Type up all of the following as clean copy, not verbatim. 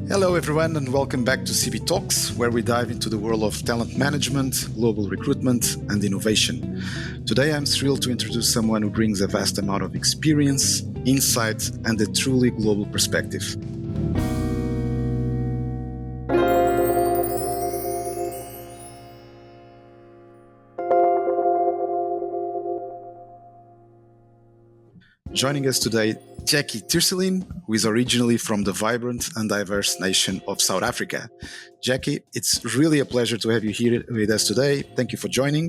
Hello, everyone, and welcome back to CB Talks, where we dive into the world of talent management, global recruitment, and innovation. Today, I'm thrilled to introduce someone who brings a vast amount of experience, insight, and a truly global perspective. Joining us today, Jacquay Thiercelin, who is originally from the vibrant and diverse nation of South Africa. Jacquay, it's really a pleasure to have you here with us today. Thank you for joining.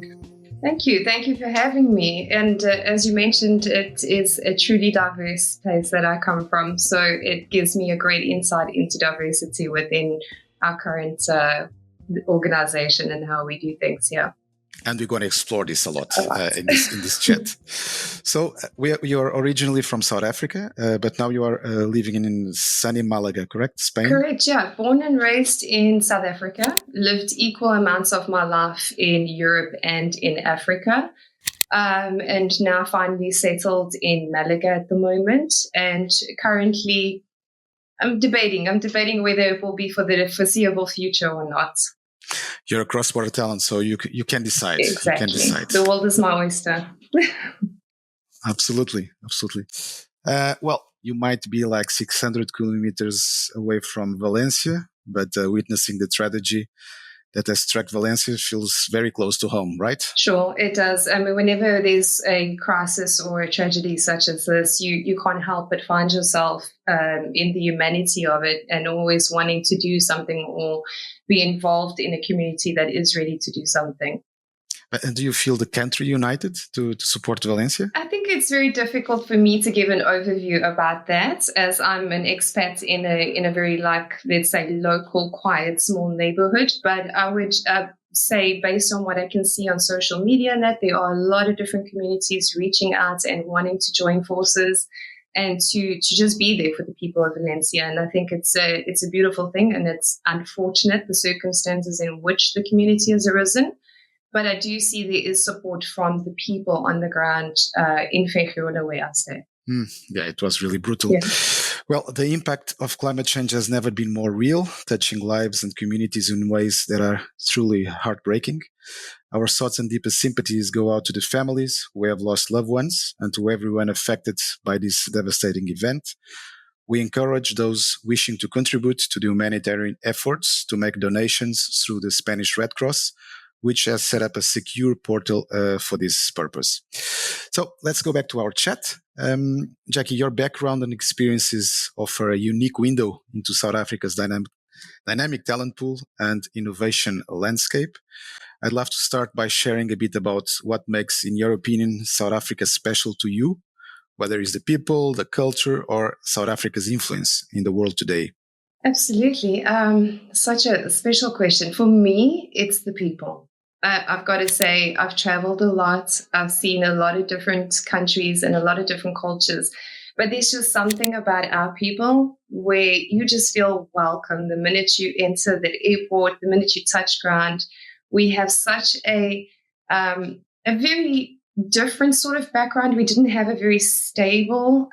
Thank you. Thank you for having me. And as you mentioned, it is a truly diverse place that I come from. So it gives me a great insight into diversity within our current organization and how we do things here. And we're going to explore this a lot in this chat. So you're originally from South Africa, but now you are living in sunny Malaga, correct? Spain? Correct, yeah. Born and raised in South Africa, lived equal amounts of my life in Europe and in Africa, and now finally settled in Malaga at the moment. And currently I'm debating whether it will be for the foreseeable future or not. You're a cross-border talent, so you can decide. Exactly. You can decide. The world is my oyster. Absolutely. Well, you might be like 600 kilometers away from Valencia, but witnessing the tragedy that has struck Valencia feels very close to home, right? Sure, it does. I mean, whenever there's a crisis or a tragedy such as this, you can't help but find yourself in the humanity of it and always wanting to do something or be involved in a community that is ready to do something. And do you feel the country united to support Valencia? I think it's very difficult for me to give an overview about that, as I'm an expat in a very, let's say, local, quiet, small neighborhood. But I would say, based on what I can see on social media, that there are a lot of different communities reaching out and wanting to join forces and to just be there for the people of Valencia. And I think it's a beautiful thing, and it's unfortunate the circumstances in which the community has arisen. But I do see there is support from the people on the ground in Venezuela, where I stay. Yeah, it was really brutal. Yeah. Well, the impact of climate change has never been more real, touching lives and communities in ways that are truly heartbreaking. Our thoughts and deepest sympathies go out to the families who have lost loved ones and to everyone affected by this devastating event. We encourage those wishing to contribute to the humanitarian efforts to make donations through the Spanish Red Cross, which has set up a secure portal for this purpose. So let's go back to our chat. Jacquay, your background and experiences offer a unique window into South Africa's dynamic talent pool and innovation landscape. I'd love to start by sharing a bit about what makes, in your opinion, South Africa special to you, whether it's the people, the culture, or South Africa's influence in the world today. Absolutely. Such a special question. For me, it's the people. I've got to say, I've traveled a lot. I've seen a lot of different countries and a lot of different cultures. But there's just something about our people where you just feel welcome the minute you enter the airport, the minute you touch ground. We have such a very different sort of background. We didn't have a very stable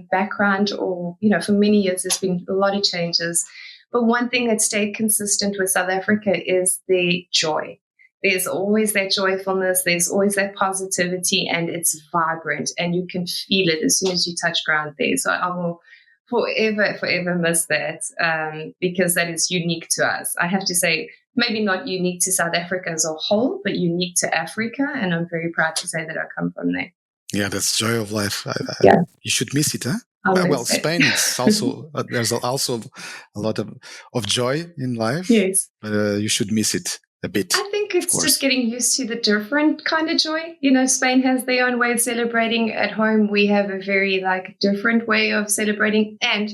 background, or, for many years there's been a lot of changes. But one thing that stayed consistent with South Africa is the joy. There's always that joyfulness, there's always that positivity, and it's vibrant, and you can feel it as soon as you touch ground there. So I will forever miss that because that is unique to us. I have to say, maybe not unique to South Africa as a whole, but unique to Africa. And I'm very proud to say that I come from there. Yeah, that's joy of life. Yeah. You should miss it, huh? Well, Spain is also, there's also a lot of joy in life. Yes. But you should miss it a bit. I think it's just getting used to the different kind of joy. Spain has their own way of celebrating. At home, we have a very different way of celebrating. And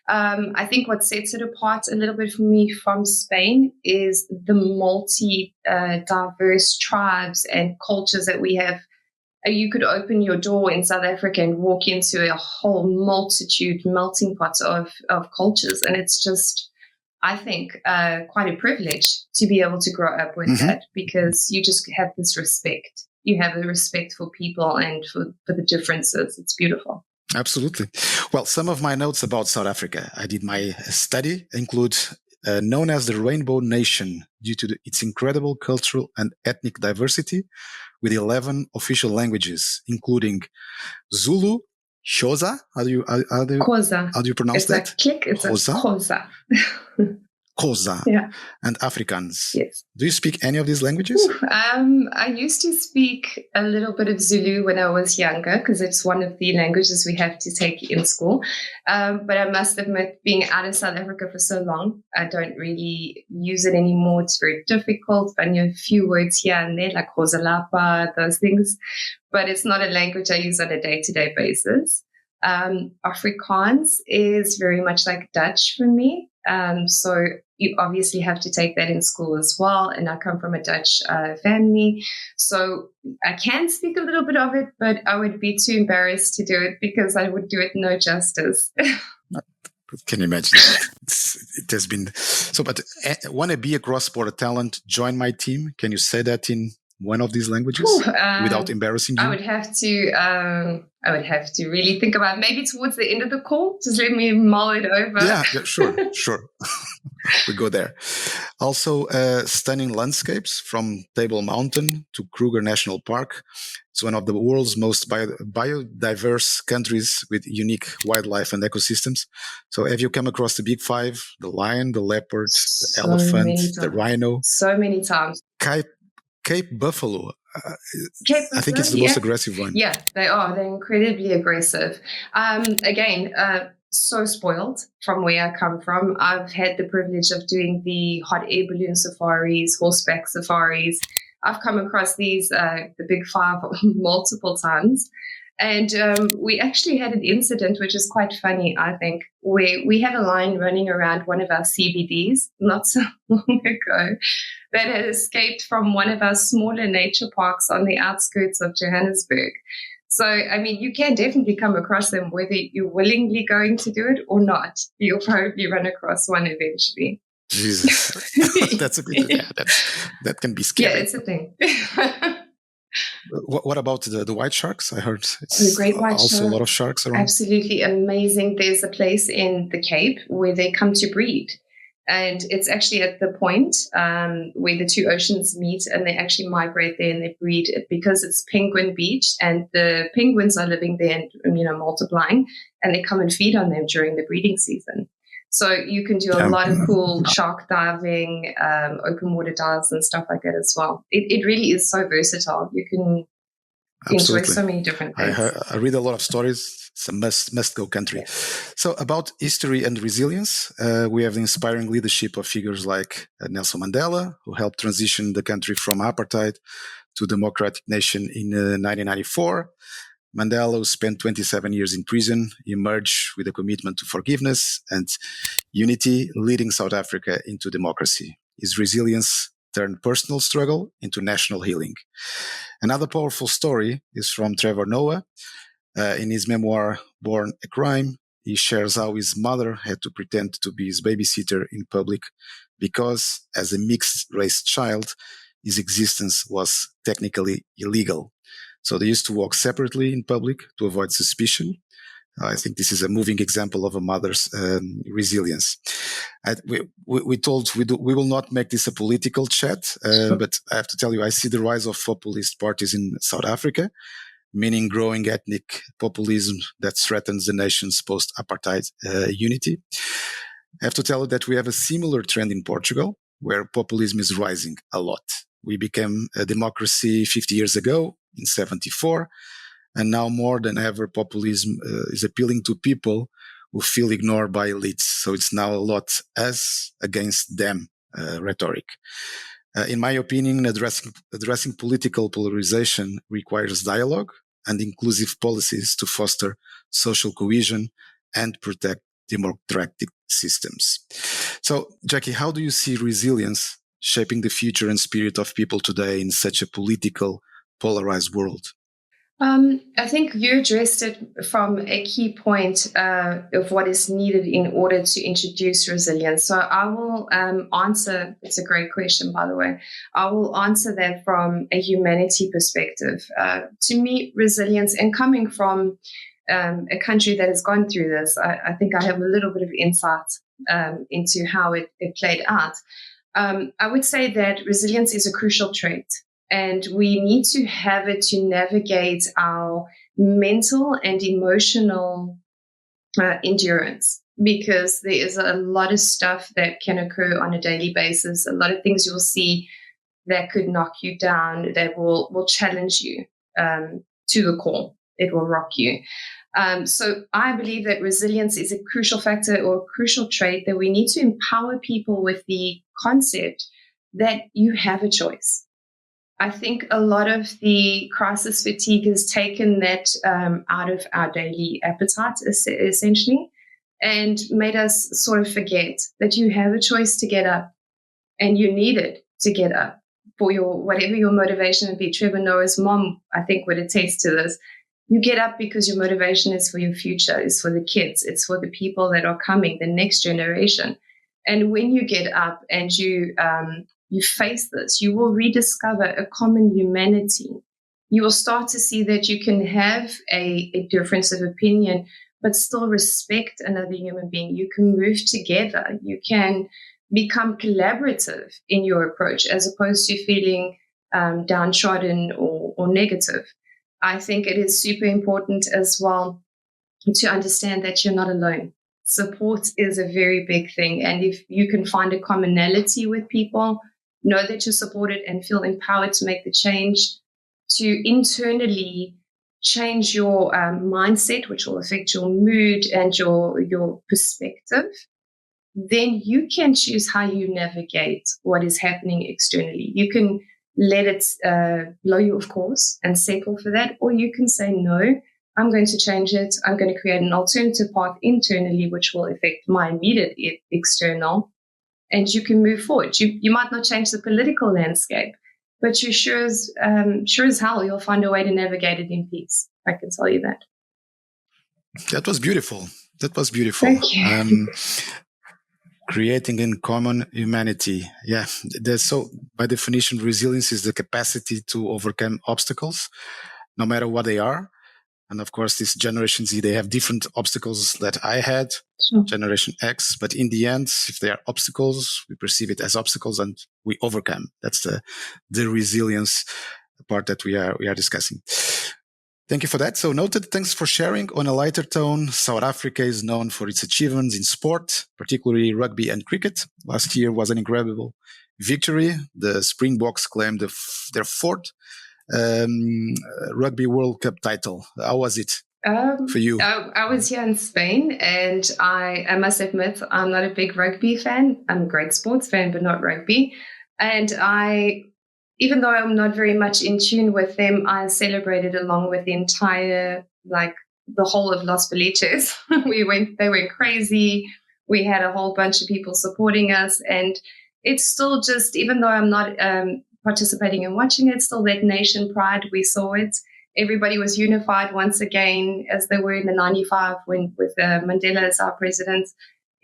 I think what sets it apart a little bit for me from Spain is the diverse tribes and cultures that we have. You could open your door in South Africa and walk into a whole melting pot of cultures. And it's just, I think, quite a privilege to be able to grow up with that, because you just have this respect. You have a respect for people and for the differences. It's beautiful. Absolutely. Well, some of my notes about South Africa, I did my study, include known as the Rainbow Nation due to its incredible cultural and ethnic diversity, with 11 official languages, including Zulu, Xhosa. Xhosa. How do you pronounce It's that? a click. It's Xhosa, a Xhosa. Xhosa, Yeah. and Afrikaans. Yes. Do you speak any of these languages? I used to speak a little bit of Zulu when I was younger because it's one of the languages we have to take in school. But I must admit, being out of South Africa for so long, I don't really use it anymore. It's very difficult. I know a few words here and there, like Rosalapa, those things. But it's not a language I use on a day-to-day basis. Afrikaans is very much like Dutch for me. So you obviously have to take that in school as well. And I come from a Dutch family. So I can speak a little bit of it, but I would be too embarrassed to do it because I would do it no justice. Can you imagine? It has been so, but want to be a cross-border talent, join my team. Can you say that in one of these languages without embarrassing you? I would have to really think about it. Maybe towards the end of the call. Just let me mull it over. Yeah, sure. We go there. Also, stunning landscapes from Table Mountain to Kruger National Park. It's one of the world's most biodiverse countries with unique wildlife and ecosystems. So have you come across the Big Five, the lion, the leopard, the elephant, the rhino? So many times. Cape Buffalo. I think it's the most aggressive one. Yeah, they are. They're incredibly aggressive. Again, so spoiled from where I come from. I've had the privilege of doing the hot air balloon safaris, horseback safaris. I've come across these, the Big Five, multiple times. And we actually had an incident, which is quite funny, I think, where we had a lion running around one of our CBDs not so long ago that had escaped from one of our smaller nature parks on the outskirts of Johannesburg. So, I mean, you can definitely come across them, whether you're willingly going to do it or not. You'll probably run across one eventually. Jesus, that's a good. Yeah, that can be scary. Yeah, it's a thing. What about the white sharks? I heard it's the great white also shark. A lot of sharks around. Absolutely amazing. There's a place in the Cape where they come to breed. And it's actually at the point where the two oceans meet, and they actually migrate there and they breed because it's Penguin Beach, and the penguins are living there and multiplying, and they come and feed on them during the breeding season. So you can do a lot of cool shark diving, open water dives and stuff like that as well. It really is so versatile. You can enjoy so many different things. I read a lot of stories. It's a must-go country. So about history and resilience, we have the inspiring leadership of figures like Nelson Mandela, who helped transition the country from apartheid to democratic nation in 1994. Mandela, who spent 27 years in prison, emerged with a commitment to forgiveness and unity, leading South Africa into democracy. His resilience turned personal struggle into national healing. Another powerful story is from Trevor Noah. In his memoir, Born a Crime, he shares how his mother had to pretend to be his babysitter in public because, as a mixed-race child, his existence was technically illegal. So they used to walk separately in public to avoid suspicion. I think this is a moving example of a mother's resilience. We will not make this a political chat, but I have to tell you, I see the rise of populist parties in South Africa, meaning growing ethnic populism that threatens the nation's post-apartheid unity. I have to tell you that we have a similar trend in Portugal, where populism is rising a lot. We became a democracy 50 years ago in 1974, and now more than ever, populism is appealing to people who feel ignored by elites. So it's now a lot us against them rhetoric. In my opinion, addressing political polarization requires dialogue and inclusive policies to foster social cohesion and protect democratic systems. So, Jacquay, how do you see resilience shaping the future and spirit of people today in such a political, polarized world? I think you addressed it from a key point of what is needed in order to introduce resilience. So I will answer, it's a great question, by the way. I will answer that from a humanity perspective. To me, resilience, and coming from a country that has gone through this, I think I have a little bit of insight into how it played out. I would say that resilience is a crucial trait, and we need to have it to navigate our mental and emotional endurance, because there is a lot of stuff that can occur on a daily basis, a lot of things you'll see that could knock you down, that will challenge you to the core. It will rock you. So I believe that resilience is a crucial factor or a crucial trait, that we need to empower people with the concept that you have a choice. I think a lot of the crisis fatigue has taken that out of our daily appetite, essentially, and made us sort of forget that you have a choice to get up, and you need it to get up for your whatever your motivation would be. Trevor Noah's mom, I think, would attest to this. You get up because your motivation is for your future, is for the kids, it's for the people that are coming, the next generation. And when you get up and you face this, you will rediscover a common humanity. You will start to see that you can have a difference of opinion, but still respect another human being. You can move together. You can become collaborative in your approach, as opposed to feeling downtrodden or negative. I think it is super important as well to understand that you're not alone. Support is a very big thing. And if you can find a commonality with people, know that you're supported and feel empowered to make the change, to internally change your mindset, which will affect your mood and your perspective, then you can choose how you navigate what is happening externally. You can let it blow you, of course, and settle for that. Or you can say, no, I'm going to change it. I'm going to create an alternative path internally, which will affect my immediate external. And you can move forward. You might not change the political landscape, but you sure as hell you'll find a way to navigate it in peace. I can tell you that. That was beautiful. Thank you. Creating in common humanity. Yeah. So by definition, resilience is the capacity to overcome obstacles, no matter what they are. And of course, this Generation Z, they have different obstacles that I had, Sure. Generation X. But in the end, if they are obstacles, we perceive it as obstacles and we overcome. That's the resilience part that we are discussing. Thank you for that. So noted. Thanks for sharing. On a lighter tone, South Africa is known for its achievements in sport, particularly rugby and cricket. Last year was an incredible victory. The Springboks claimed their fourth Rugby World Cup title. How was it for you? I was here in Spain, and I must admit, I'm not a big rugby fan. I'm a great sports fan, but not rugby. And even though I'm not very much in tune with them, I celebrated along with the entire, the whole of Los Boliches. They went crazy. We had a whole bunch of people supporting us, and it's still just, even though I'm not participating and watching it, still that nation pride, we saw it. Everybody was unified once again, as they were in the 95 with Mandela as our president.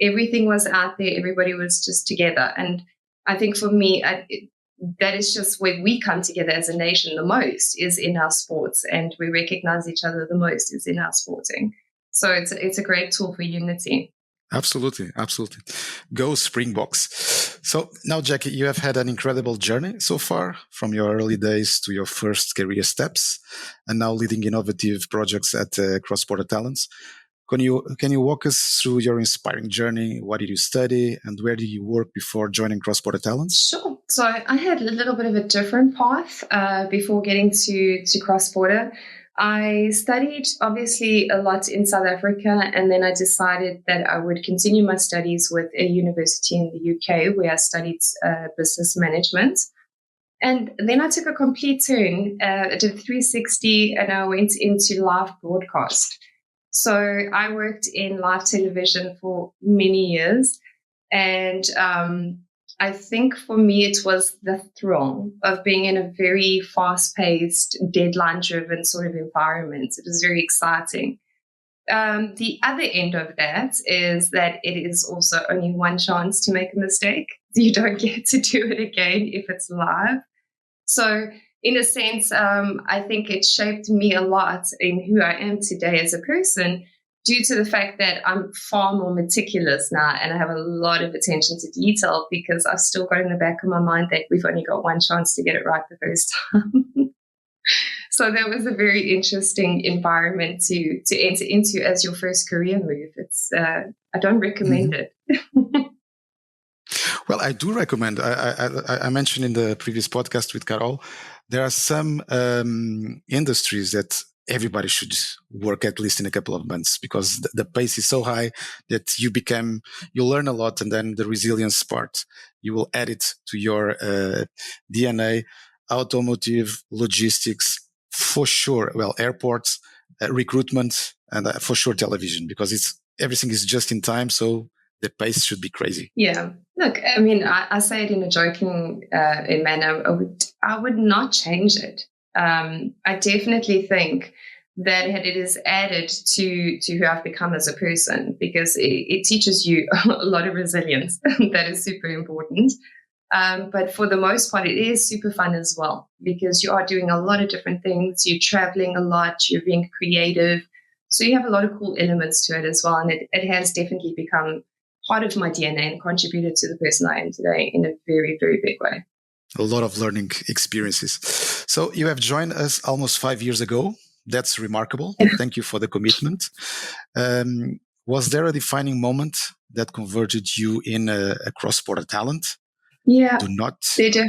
Everything was out there. Everybody was just together. And I think for me, that is just where we come together as a nation the most, is in our sports, and we recognize each other the most is in our sporting. So it's a great tool for unity. Absolutely. Go Springboks. So now, Jackie, you have had an incredible journey so far, from your early days to your first career steps, and now leading innovative projects at Cross-Border Talents. Can you walk us through your inspiring journey? What did you study, and where did you work before joining Cross-Border Talents? Sure. So I had a little bit of a different path before getting to Cross-Border. I studied obviously a lot in South Africa, and then I decided that I would continue my studies with a university in the UK, where I studied business management. And then I took a complete turn, I did 360, and I went into live broadcast. So I worked in live television for many years, and I think for me it was the thrill of being in a very fast-paced, deadline-driven sort of environment. It was very exciting. The other end of that is that it is also only one chance to make a mistake. You don't get to do it again if it's live. So in a sense, I think it shaped me a lot in who I am today as a person, due to the fact that I'm far more meticulous now and I have a lot of attention to detail, because I've still got in the back of my mind that we've only got one chance to get it right the first time. So that was a very interesting environment to enter into as your first career move. It's I don't recommend it. Well, I do recommend. I mentioned in the previous podcast with Carol, there are some industries that everybody should work at least in a couple of months, because the pace is so high that you learn a lot, and then the resilience part, you will add it to your DNA. Automotive, logistics, for sure. Well, airports, recruitment, and for sure television, because everything is just in time. So the pace should be crazy. Yeah. Look, I mean, I say it in a joking manner. I would not change it. I definitely think that it is added to who I've become as a person, because it teaches you a lot of resilience. That is super important. But for the most part, it is super fun as well, because you are doing a lot of different things. You're traveling a lot. You're being creative. So you have a lot of cool elements to it as well. And it has definitely become part of my DNA and contributed to the person I am today in a very, very big way. A lot of learning experiences. So you have joined us almost 5 years ago. That's remarkable. Thank you for the commitment. Was there a defining moment that converted you in a cross-border talent? Yeah. Do not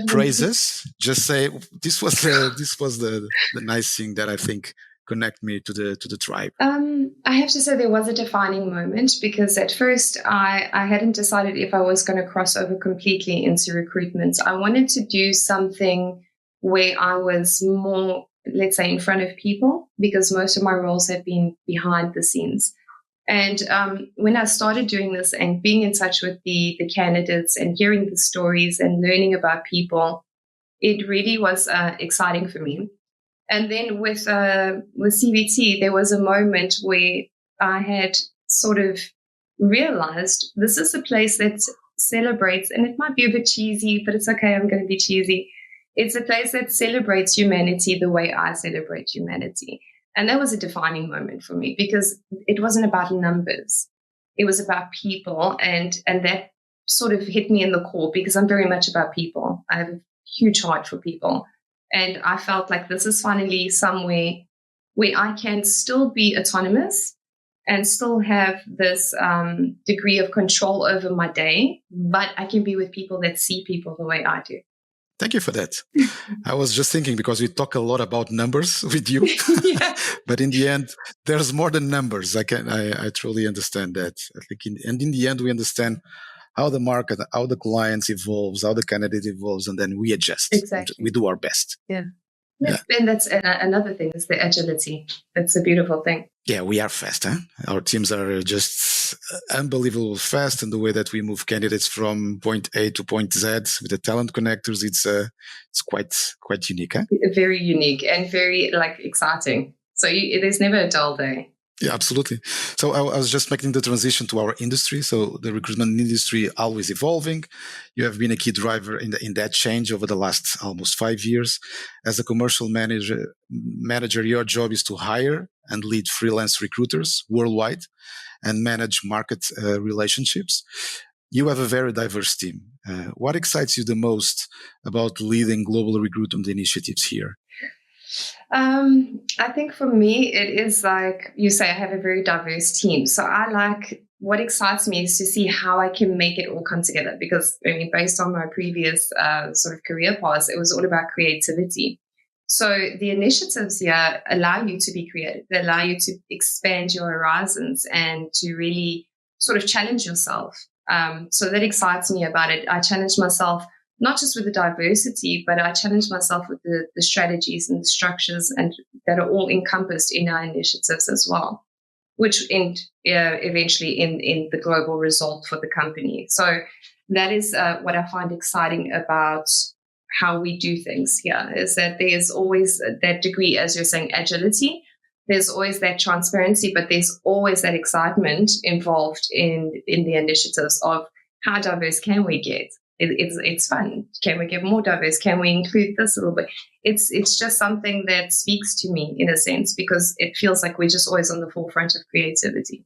praise us. Just say this was the nice thing that I think connect me to the tribe. I have to say there was a defining moment, because at first I hadn't decided if I was going to cross over completely into recruitment. I wanted to do something where I was more, let's say, in front of people, because most of my roles have been behind the scenes. And when I started doing this and being in touch with the candidates and hearing the stories and learning about people, it really was exciting for me. And then with CVT, there was a moment where I had sort of realized this is a place that celebrates, and it might be a bit cheesy, but it's okay, I'm going to be cheesy. It's a place that celebrates humanity the way I celebrate humanity. And that was a defining moment for me, because it wasn't about numbers. It was about people, and that sort of hit me in the core, because I'm very much about people. I have a huge heart for people. And I felt like this is finally somewhere where I can still be autonomous and still have this degree of control over my day, but I can be with people that see people the way I do. Thank you for that. I was just thinking, because we talk a lot about numbers with you, Yeah. But in the end, there's more than numbers. I truly understand that. I think in the end, we understand how the market, how the clients evolves, how the candidate evolves, and then we adjust. Exactly. We do our best. Yeah. And that's another thing, is the agility. That's a beautiful thing. Yeah, we are fast. Huh? Our teams are just unbelievable fast, and the way that we move candidates from point A to point Z with the talent connectors, it's quite unique. Huh? Very unique and very exciting. So there's never a dull day. Yeah, absolutely. So I was just making the transition to our industry. So the recruitment industry always evolving. You have been a key driver in that change over the last almost 5 years. As a commercial manager, your job is to hire and lead freelance recruiters worldwide and manage market relationships. You have a very diverse team. What excites you the most about leading global recruitment initiatives here? I think for me, it is like you say, I have a very diverse team. So what excites me is to see how I can make it all come together. Because based on my previous sort of career paths, it was all about creativity. So the initiatives here allow you to be creative. They allow you to expand your horizons and to really sort of challenge yourself. So that excites me about it. I challenge myself not just with the diversity, but I challenge myself with the strategies and the structures and that are all encompassed in our initiatives as well, which end eventually in the global result for the company. So that is what I find exciting about how we do things here, is that there's always that degree, as you're saying, agility. There's always that transparency, but there's always that excitement involved in the initiatives of how diverse can we get? it's fun. Can we get more diverse? Can we include this a little bit? It's just something that speaks to me in a sense, because it feels like we're just always on the forefront of creativity.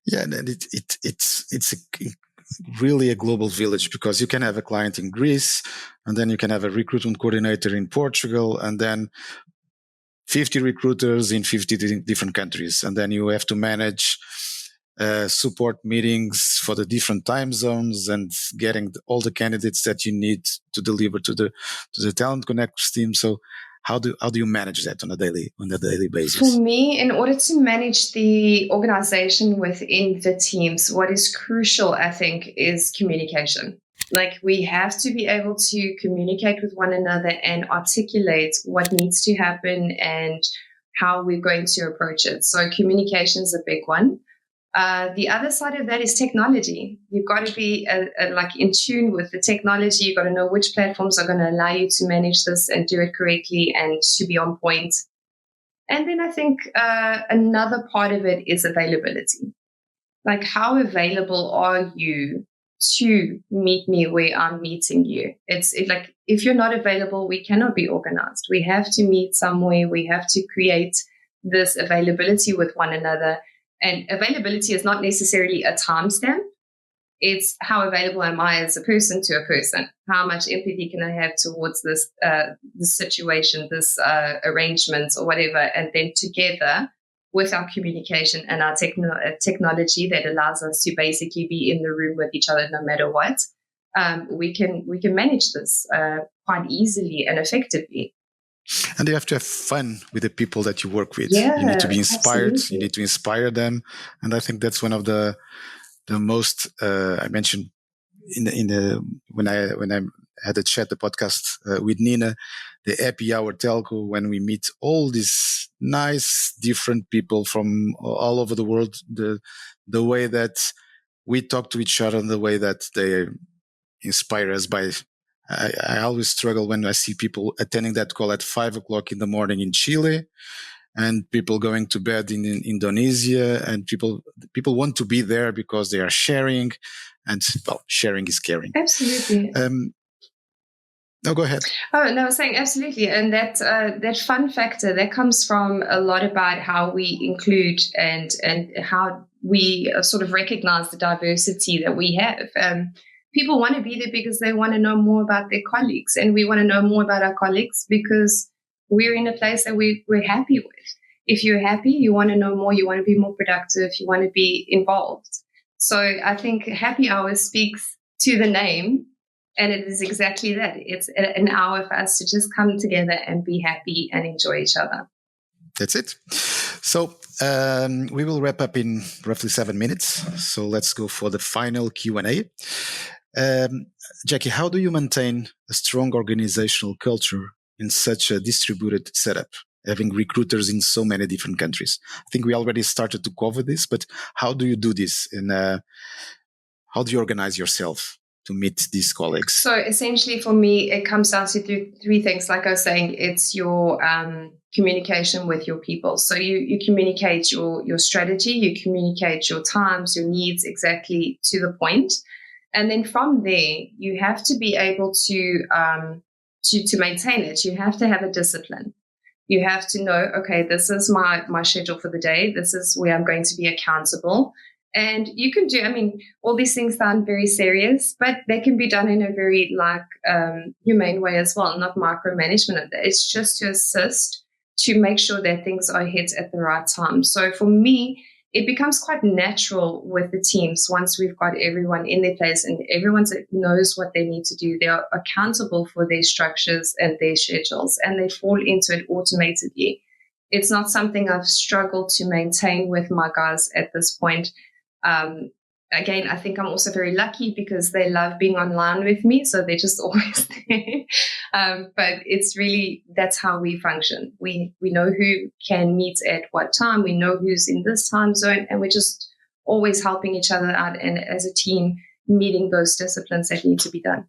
Yeah, and it's really a global village, because you can have a client in Greece, and then you can have a recruitment coordinator in Portugal, and then 50 recruiters in 50 different countries, and then you have to manage support meetings for the different time zones and getting all the candidates that you need to deliver to the Talent Connectors team. So how do you manage that on a daily basis? For me, in order to manage the organization within the teams, what is crucial, I think, is communication. Like, we have to be able to communicate with one another and articulate what needs to happen and how we're going to approach it. So communication is a big one. The other side of that is technology. You've got to be like in tune with the technology. You've got to know which platforms are going to allow you to manage this and do it correctly and to be on point. And then I think another part of it is availability. Like, how available are you to meet me where I'm meeting you? It's like, if you're not available, we cannot be organized. We have to meet somewhere. We have to create this availability with one another. And availability is not necessarily a timestamp. It's how available am I as a person to a person? How much empathy can I have towards this situation, this arrangement or whatever? And then together with our communication and our technology that allows us to basically be in the room with each other no matter what, we can manage this quite easily and effectively. And you have to have fun with the people that you work with. Yeah, you need to be inspired. absolutely. You need to inspire them. And I think that's one of the most I mentioned when I had the podcast with Nina, the happy hour telco, when we meet all these nice different people from all over the world, the way that we talk to each other and the way that they inspire us by. I always struggle when I see people attending that call at 5 o'clock in the morning in Chile, and people going to bed in Indonesia, and people want to be there because they are sharing, and sharing is caring. Absolutely. No, go ahead. Oh, no, I was saying absolutely. And that fun factor, that comes from a lot about how we include and how we sort of recognize the diversity that we have. People want to be there because they want to know more about their colleagues, and we want to know more about our colleagues because we're in a place that we're happy with. If you're happy, you want to know more, you want to be more productive, you want to be involved. So I think happy hour speaks to the name, and it is exactly that. It's an hour for us to just come together and be happy and enjoy each other. That's it. So we will wrap up in roughly 7 minutes. So let's go for the final Q&A. Jacquay, how do you maintain a strong organizational culture in such a distributed setup, having recruiters in so many different countries? I think we already started to cover this, but how do you do this? And how do you organize yourself to meet these colleagues? So essentially for me, it comes down to three things. Like I was saying, it's your communication with your people. So you communicate your strategy, you communicate your times, your needs exactly to the point. And then from there, you have to be able to maintain it. You have to have a discipline. You have to know, okay, this is my schedule for the day. This is where I'm going to be accountable. And you can do, all these things sound very serious, but they can be done in a very humane way as well, not micromanagement. It's just to assist, to make sure that things are hit at the right time. So for me, it becomes quite natural with the teams once we've got everyone in their place and everyone knows what they need to do. They are accountable for their structures and their schedules, and they fall into it automatically. It's not something I've struggled to maintain with my guys at this point. Again, I think I'm also very lucky because they love being online with me, so they're just always there. But it's really, that's how we function. We know who can meet at what time. We know who's in this time zone, and we're just always helping each other out, and as a team, meeting those disciplines that need to be done.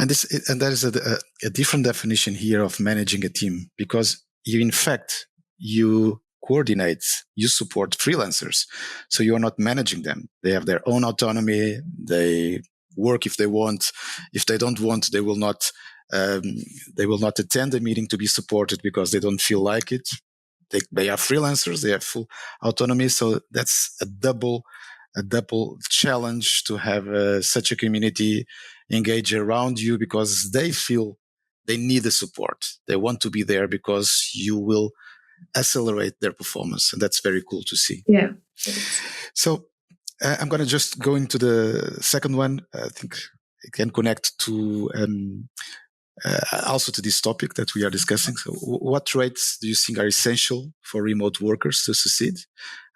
And that is a different definition here of managing a team, because you coordinate, you support freelancers. So you are not managing them. They have their own autonomy. They work if they want. If they don't want, they will not attend the meeting to be supported because they don't feel like it. They are freelancers, they have full autonomy. So that's a double challenge to have such a community engage around you, because they feel they need the support. They want to be there because you will accelerate their performance. And that's very cool to see. Yeah. So I'm going to just go into the second one. I think it can connect to also to this topic that we are discussing. So what traits do you think are essential for remote workers to succeed?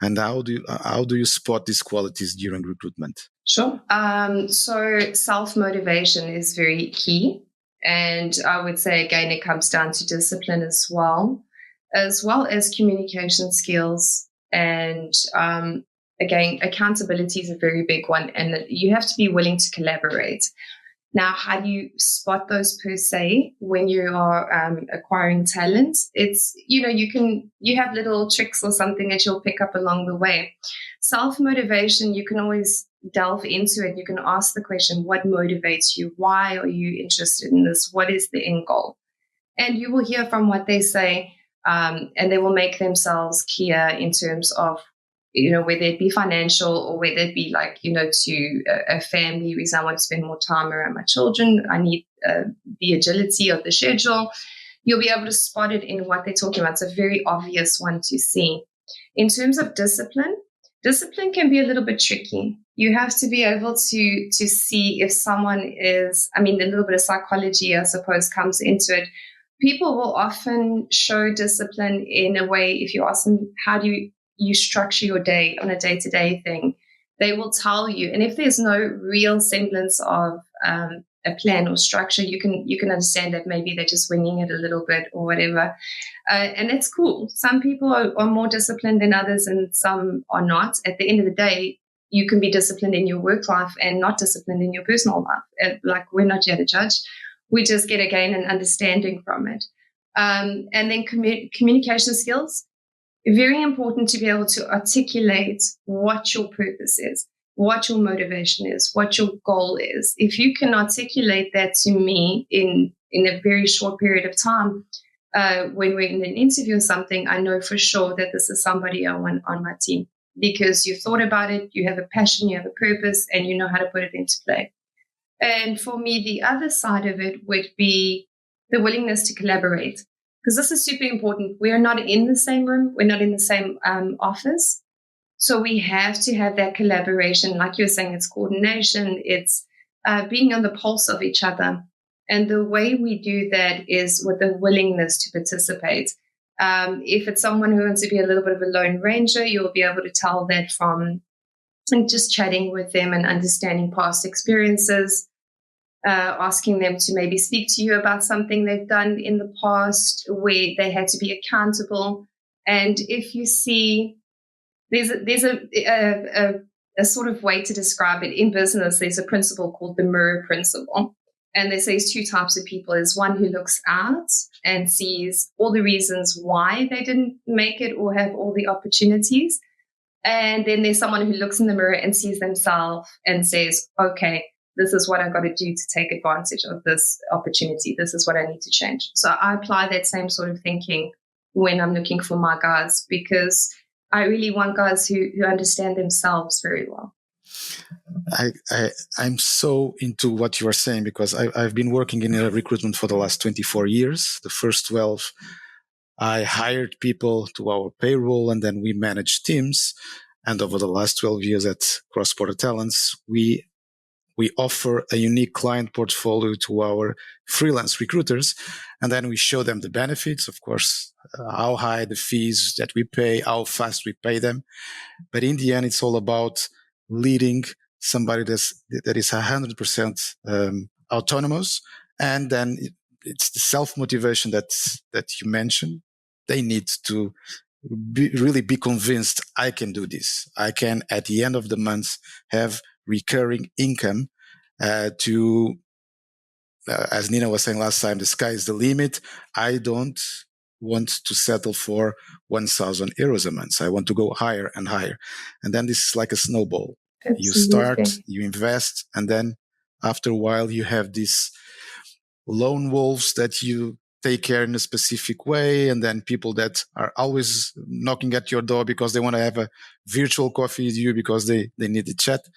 And how do you spot these qualities during recruitment? Sure. So self-motivation is very key. And I would say, again, it comes down to discipline as well as communication skills. And again, accountability is a very big one. And you have to be willing to collaborate. Now, how do you spot those per se when you are acquiring talent? It's, you have little tricks or something that you'll pick up along the way. Self-motivation, you can always delve into it. You can ask the question, what motivates you? Why are you interested in this? What is the end goal? And you will hear from what they say, and they will make themselves clear in terms of, whether it be financial or whether it be like, to a family reason. I want to spend more time around my children. I need the agility of the schedule. You'll be able to spot it in what they're talking about. It's a very obvious one to see. In terms of discipline can be a little bit tricky. You have to be able to see if someone is, a little bit of psychology, I suppose, comes into it. People will often show discipline in a way, if you ask them, how do you structure your day on a day-to-day thing, they will tell you. And if there's no real semblance of a plan or structure, you can understand that maybe they're just winging it a little bit or whatever. And it's cool. Some people are more disciplined than others and some are not. At the end of the day, you can be disciplined in your work life and not disciplined in your personal life. Like, we're not here to judge. We just get, again, an understanding from it. And then communication skills. Very important to be able to articulate what your purpose is, what your motivation is, what your goal is. If you can articulate that to me in a very short period of time, when we're in an interview or something, I know for sure that this is somebody I want on my team, because you've thought about it, you have a passion, you have a purpose, and you know how to put it into play. And for me, the other side of it would be the willingness to collaborate. Because this is super important. We are not in the same room. We're not in the same office. So we have to have that collaboration. Like you're saying, it's coordination. It's being on the pulse of each other. And the way we do that is with the willingness to participate. If it's someone who wants to be a little bit of a lone ranger, you'll be able to tell that from just chatting with them and understanding past experiences. Asking them to maybe speak to you about something they've done in the past where they had to be accountable. And if you see, there's a sort of way to describe it in business. There's a principle called the mirror principle. And there's these two types of people. There's one who looks out and sees all the reasons why they didn't make it or have all the opportunities. And then there's someone who looks in the mirror and sees themselves and says, okay, this is what I've got to do to take advantage of this opportunity. This is what I need to change. So I apply that same sort of thinking when I'm looking for my guys, because I really want guys who understand themselves very well. I'm so into what you are saying, because I've been working in recruitment for the last 24 years. The first 12, I hired people to our payroll, and then we managed teams. And over the last 12 years at Cross Border Talents, we offer a unique client portfolio to our freelance recruiters, and then we show them the benefits, of course, how high the fees that we pay, how fast we pay them. But in the end, it's all about leading somebody that is 100% autonomous. And then it's the self-motivation that you mentioned. They need to really be convinced, I can do this. I can, at the end of the month, have recurring income to, as Nina was saying last time, the sky is the limit. I don't want to settle for 1,000 euros a month. I want to go higher and higher. And then this is like a snowball. Absolutely. You start, you invest, and then After a while, you have these lone wolves that you take care in a specific way, and then people that are always knocking at your door because they want to have a virtual coffee with you because they need the chit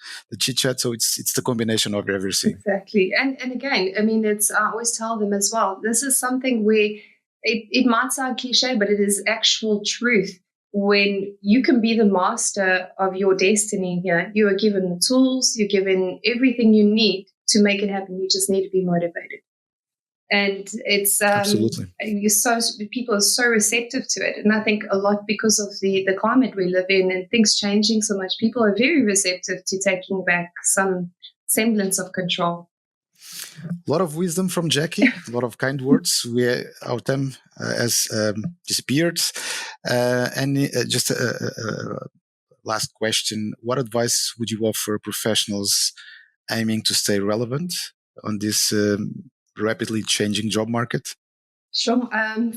chat. So it's the combination of everything. Exactly. And again, I mean, I always tell them as well, this is something where it might sound cliche, but it is actual truth. When you can be the master of your destiny here, you are given the tools, you're given everything you need to make it happen. You just need to be motivated. And it's Absolutely. People are so receptive to it, and I think a lot because of the climate we live in and things changing so much. People are very receptive to taking back some semblance of control. A lot of wisdom from Jacquay, a lot of kind words. Our time has disappeared. Just a last question: what advice would you offer professionals aiming to stay relevant on this rapidly changing job market? Sure.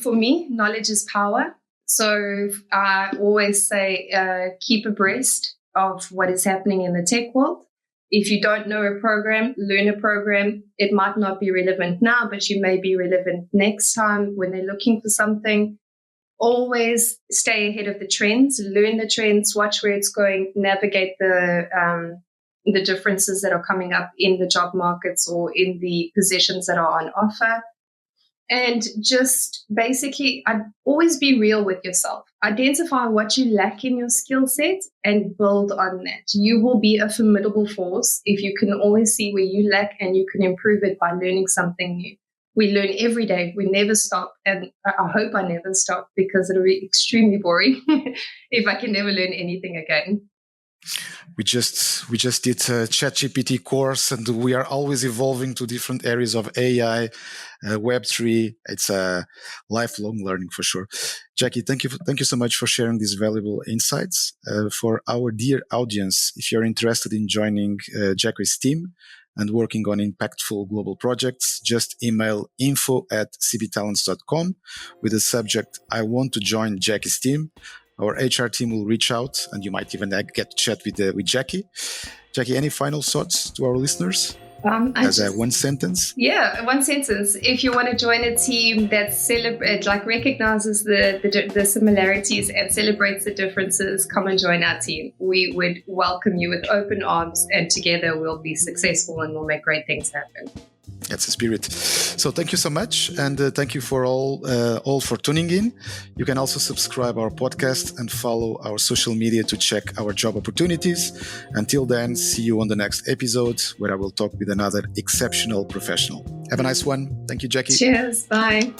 For me, knowledge is power. So I always say keep abreast of what is happening in the tech world. If you don't know a program, learn a program. It might not be relevant now, but you may be relevant next time when they're looking for something. Always stay ahead of the trends, learn the trends, watch where it's going, navigate the differences that are coming up in the job markets or in the positions that are on offer. And just basically, I'd always be real with yourself. Identify what you lack in your skill set and build on that. You will be a formidable force if you can always see where you lack and you can improve it by learning something new. We learn every day. We never stop. And I hope I never stop because it'll be extremely boring if I can never learn anything again. We just did a ChatGPT course, and we are always evolving to different areas of AI, Web3. It's a lifelong learning for sure. Jacquay, thank you so much for sharing these valuable insights. For our dear audience, if you're interested in joining Jacquay's team and working on impactful global projects, just email info@cbtalents.com with the subject, "I want to join Jacquay's team." Our HR team will reach out, and you might even get to chat with Jacquay. Jacquay, any final thoughts to our listeners? One sentence? Yeah, one sentence. If you want to join a team that recognizes the similarities and celebrates the differences, come and join our team. We would welcome you with open arms, and together we'll be successful and we'll make great things happen. That's the spirit. So thank you so much, and thank you for all for tuning in. You can also subscribe our podcast and follow our social media to check our job opportunities. Until then, see you on the next episode where I will talk with another exceptional professional. Have a nice one. Thank you, Jacquay. Cheers. Bye.